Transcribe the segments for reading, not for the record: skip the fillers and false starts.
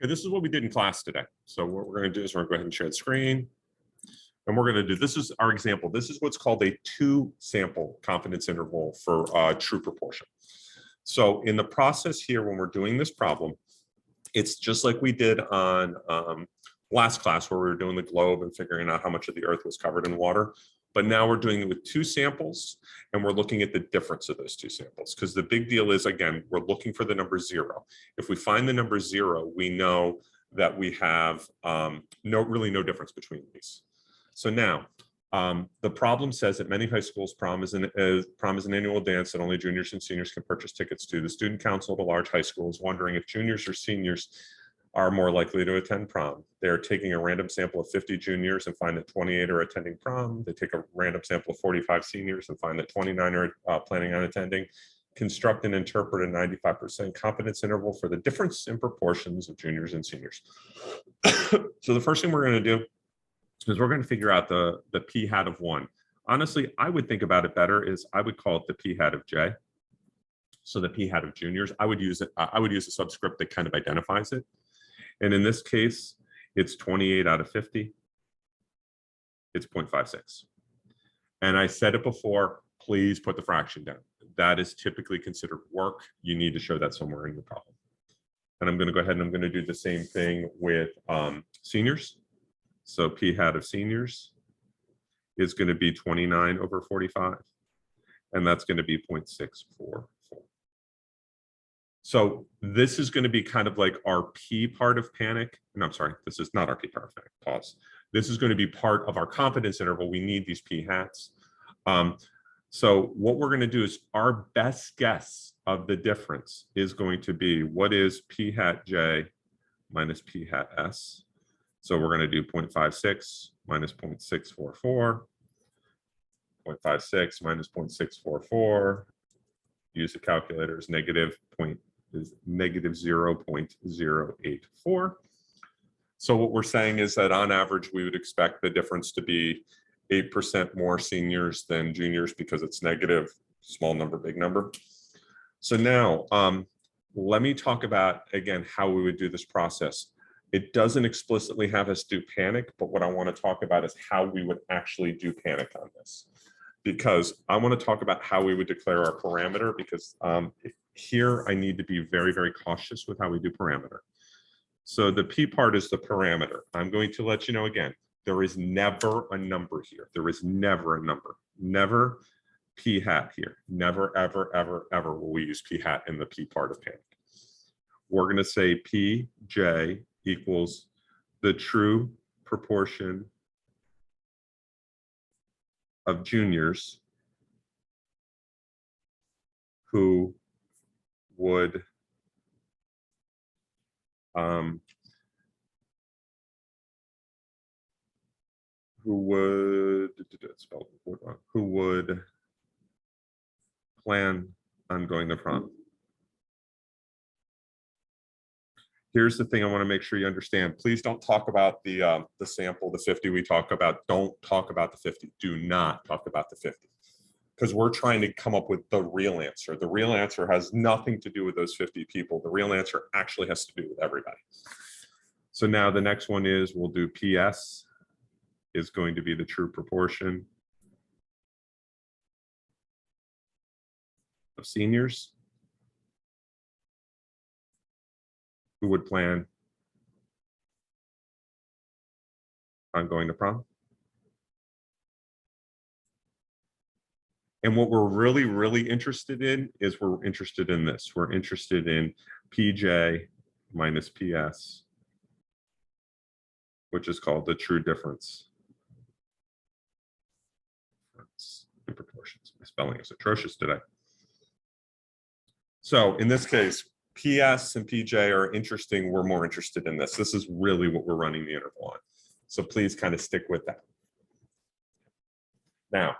Okay, this is what we did in class today. So what we're going to do is we're going to go ahead and share the screen. And we're going to do, this is our example. This is what's called a two-sample confidence interval for true proportion. So in the process here, when we're doing this problem, it's just like we did on last class where we were doing the globe and figuring out how much of the Earth was covered in water. But now we're doing it with two samples, and we're looking at the difference of those two samples. Because the big deal is, again, we're looking for the number 0. If we find the number 0, we know that we have really no difference between these. So now, the problem says that many high schools prom is an annual dance that only juniors and seniors can purchase tickets to. The student council at a large high school is wondering if juniors or seniors are more likely to attend prom. They're taking a random sample of 50 juniors and find that 28 are attending prom. They take a random sample of 45 seniors and find that 29 are planning on attending. Construct and interpret a 95% confidence interval for the difference in proportions of juniors and seniors. So the first thing we're going to do is we're going to figure out the p hat of 1. Honestly, I would think about it better is I would call it the p hat of j. So the p hat of juniors, I would use a subscript that kind of identifies it. And in this case, it's 28 out of 50. It's 0.56. And I said it before, please put the fraction down. That is typically considered work. You need to show that somewhere in your problem. And I'm going to go ahead and I'm going to do the same thing with seniors. So p hat of seniors is going to be 29 over 45. And that's going to be 0.644. So this is going to be kind of like our P part of panic. No, I'm sorry, this is not our P part of panic. Pause. This is going to be part of our confidence interval. We need these P hats. So what we're going to do is our best guess of the difference is going to be what is P hat J minus P hat S. So we're going to do 0.56 minus 0.644. 0.56 minus 0.644. Use the calculator is negative 0.084. So what we're saying is that on average, we would expect the difference to be 8% more seniors than juniors because it's negative, small number, big number. So now let me talk about, again, how we would do this process. It doesn't explicitly have us do panic, but what I want to talk about is how we would actually do panic on this. Because I want to talk about how we would declare our parameter, because here I need to be very, very cautious with how we do parameter. So the P part is the parameter. I'm going to let you know again, there is never a number here. There is never a number. Never P hat here. Never, ever, ever, ever will we use P hat in the P part of panic. We're going to say Pj equals the true proportion of juniors who would plan on going to prom. Here's the thing I want to make sure you understand. Please don't talk about the sample, the 50 we talk about. Don't talk about the 50. Do not talk about the 50. Because we're trying to come up with the real answer. The real answer has nothing to do with those 50 people. The real answer actually has to do with everybody. So now the next one is we'll do PS is going to be the true proportion of seniors who would plan on going to prom. And what we're really, really interested in is we're interested in this. We're interested in PJ minus PS, which is called the true difference in proportions. My spelling is atrocious today. So in this case, PS and PJ are interesting. We're more interested in this. This is really what we're running the interval on. So please kind of stick with that. Now,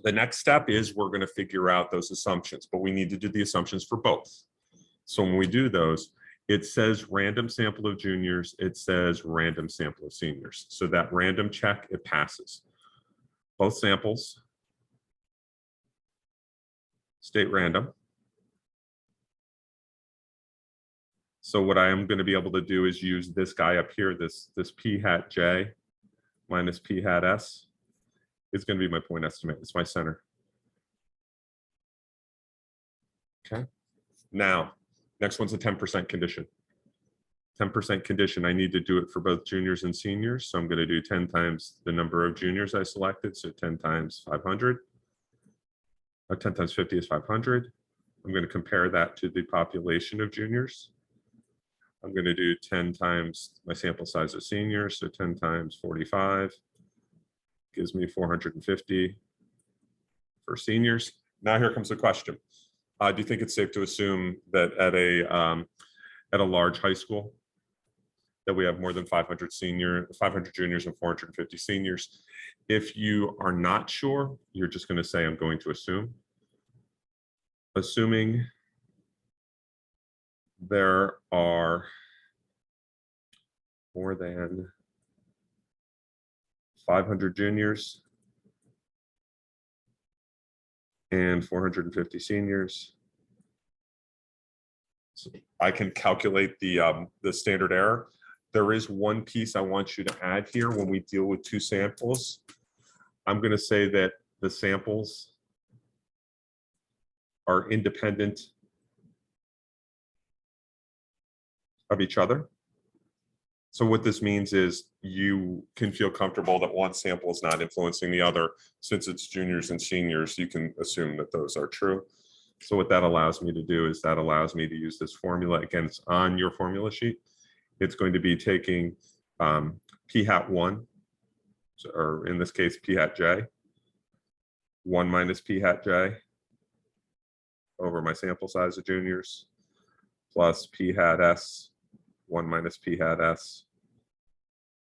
the next step is we're going to figure out those assumptions, but we need to do the assumptions for both. So when we do those, it says random sample of juniors, it says random sample of seniors. So that random check, it passes. Both samples state random. So what I am going to be able to do is use this guy up here, this p hat j minus p hat s is going to be my point estimate. It's my center. Okay. Now, next one's a 10% condition. 10% condition, I need to do it for both juniors and seniors. So I'm going to do 10 times the number of juniors I selected. So 10 times 500. 10 times 50 is 500. I'm going to compare that to the population of juniors. I'm going to do 10 times my sample size of seniors. So 10 times 45 gives me 450 for seniors. Now here comes the question. Do you think it's safe to assume that at a large high school that we have more than 500 juniors and 450 seniors? If you are not sure, you're just going to say, I'm going to assume. Assuming there are more than 500 juniors and 450 seniors, so I can calculate the standard error. There is one piece I want you to add here when we deal with two samples. I'm going to say that the samples are independent of each other. So what this means is you can feel comfortable that one sample is not influencing the other. Since it's juniors and seniors, you can assume that those are true. So what that allows me to do is that allows me to use this formula. Again, it's on your formula sheet. It's going to be taking p hat 1, or in this case, p hat j, 1 minus p hat j over my sample size of juniors, plus p hat s, 1 minus p hat s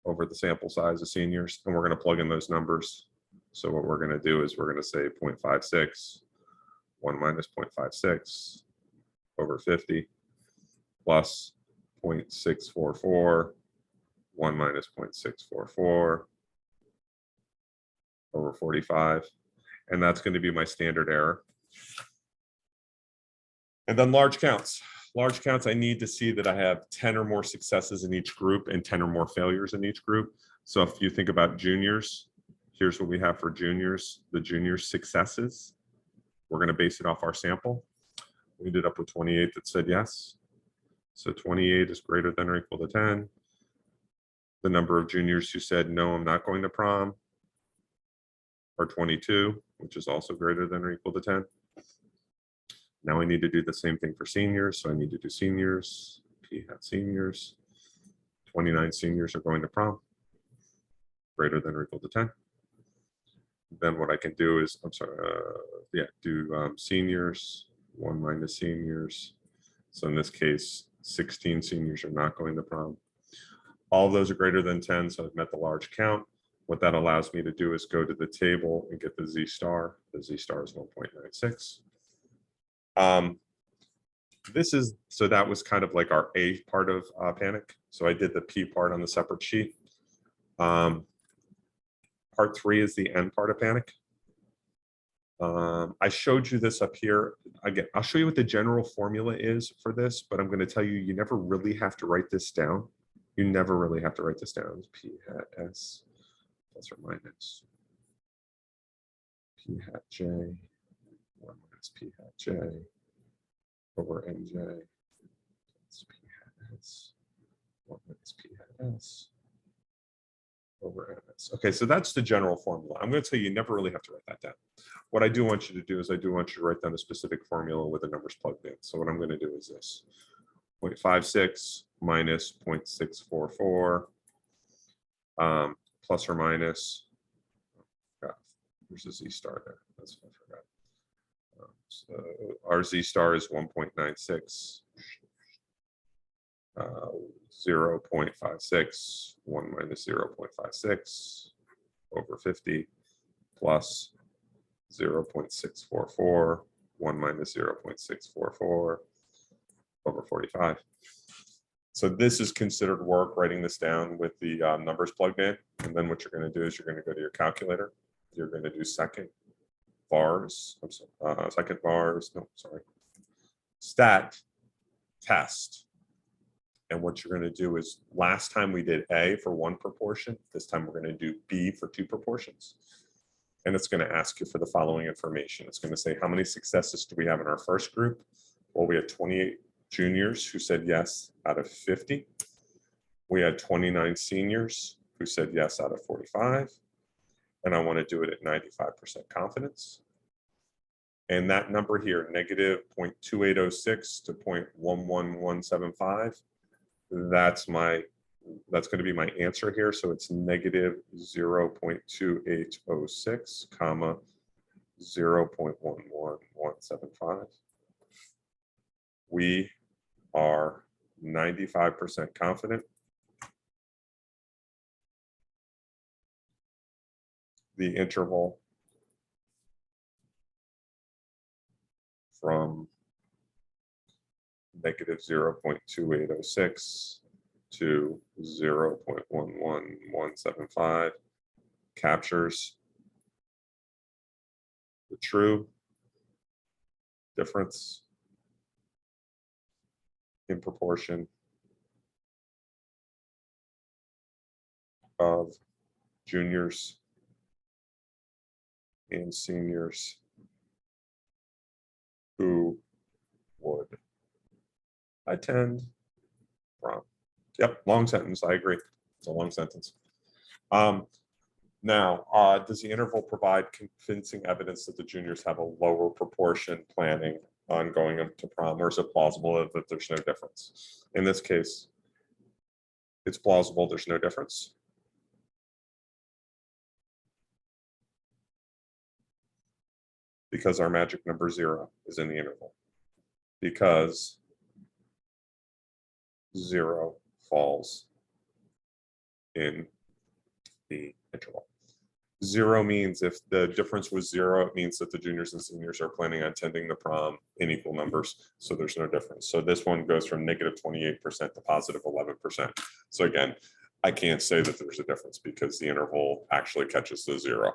over the sample size of seniors. And we're going to plug in those numbers. So what we're going to do is we're going to say 0.56, 1 minus 0.56 over 50, plus 0.644, 1 minus 0.644 over 45. And that's going to be my standard error. And then large counts. Large counts, I need to see that I have 10 or more successes in each group and 10 or more failures in each group. So if you think about juniors, here's what we have for juniors, the junior successes. We're going to base it off our sample. We ended up with 28 that said yes. So 28 is greater than or equal to 10. The number of juniors who said, no, I'm not going to prom, are 22, which is also greater than or equal to 10. Now I need to do the same thing for seniors. So I need to do seniors, p hat seniors. 29 seniors are going to prom, greater than or equal to 10. Then what I can do is, do seniors, 1 minus seniors. So in this case, 16 seniors are not going to prom. All of those are greater than 10, so I've met the large count. What that allows me to do is go to the table and get the Z star. The Z star is 1.96. So that was kind of like our A part of panic. So I did the P part on the separate sheet. Part 3 is the N part of panic. I showed you this up here. Again, I'll show you what the general formula is for this, but I'm going to tell you, you never really have to write this down. You never really have to write this down. P hat S plus or minus P hat J, 1 minus P hat J over NJ plus P hat S, 1 minus P hat S over NS. Okay, so that's the general formula. I'm going to tell you, you never really have to write that down. What I do want you to do is I do want you to write down a specific formula with the numbers plugged in. So what I'm going to do is this: 0.56 minus 0.644 plus or minus, there's a Z star there. That's what I forgot. So our Z star is 1.96, 0.56, 1 minus 0.56 over 50 plus 0.644, 1 minus 0.644 over 45. So this is considered work, writing this down with the numbers plugged in. And then what you're going to do is you're going to go to your calculator. You're going to do second bars, stat test And what you're going to do is, last time we did A for one proportion, this time we're going to do B for two proportions. And it's going to ask you for the following information. It's going to say, how many successes do we have in our first group? Well, we had 28 juniors who said yes out of 50. We had 29 seniors who said yes out of 45. And I want to do it at 95% confidence. And that number here, negative 0.2806 to 0.11175, that's going to be my answer here. So it's negative 0.2806, comma, 0.11175. We are 95% confident the interval from negative 0.2806 to 0.11175 captures the true difference in proportion of juniors and seniors who would attend prom. Yep, long sentence, I agree. It's a long sentence. Now, does the interval provide convincing evidence that the juniors have a lower proportion planning on going to prom, or is it plausible that there's no difference? In this case, it's plausible there's no difference. Because our magic number 0 is in the interval. Because 0 falls in the interval. 0 means if the difference was 0, it means that the juniors and seniors are planning on attending the prom in equal numbers, so there's no difference. So this one goes from negative 28% to positive 11%. So again, I can't say that there's a difference because the interval actually catches the 0.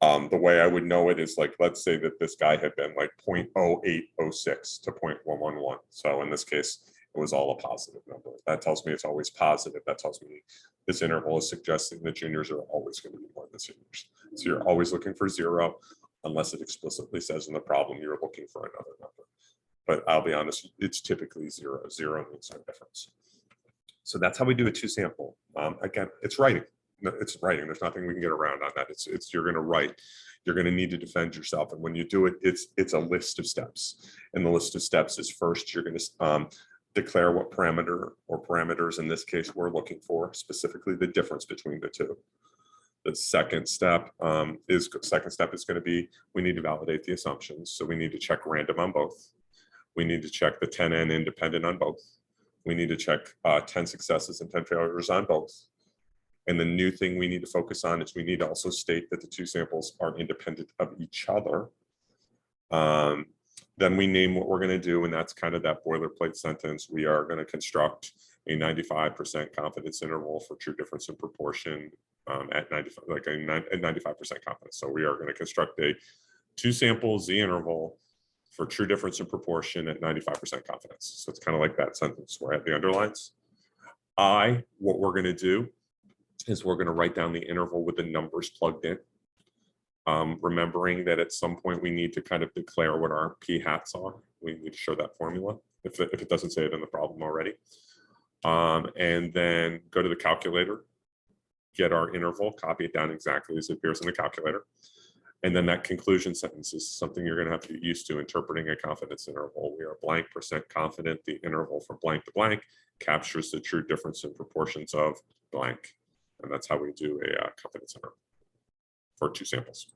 The way I would know it is, like, let's say that this guy had been like 0.0806 to 0.111. So in this case, it was all a positive number. That tells me it's always positive. That tells me this interval is suggesting that juniors are always going to be more than seniors. So you're always looking for 0, unless it explicitly says in the problem you're looking for another number. But I'll be honest, it's typically 0. 0 means no difference. So that's how we do a 2 sample. Again, it's writing. It's writing. There's nothing we can get around on that. It's you're going to write. You're going to need to defend yourself, and when you do it, it's a list of steps. And the list of steps is, first you're going to declare what parameter or parameters in this case we're looking for, specifically the difference between the two. The second step is going to be, we need to validate the assumptions. So we need to check random on both. We need to check the 10n independent on both. We need to check 10 successes and 10 failures on both. And the new thing we need to focus on is we need to also state that the 2 samples are independent of each other. Then we name what we're going to do, and that's kind of that boilerplate sentence. We are going to construct a 95% confidence interval for true difference in proportion at 95% confidence. So we are going to construct a 2 sample Z interval for true difference in proportion at 95% confidence. So it's kind of like that sentence where I have the underlines. What we're going to do is we're going to write down the interval with the numbers plugged in. Remembering that at some point we need to kind of declare what our p hats are. We need to show that formula if it doesn't say it in the problem already. And then go to the calculator, get our interval, copy it down exactly as it appears in the calculator. And then that conclusion sentence is something you're going to have to get used to interpreting a confidence interval. We are blank % confident the interval from blank to blank captures the true difference in proportions of blank. And that's how we do a confidence interval for 2 samples.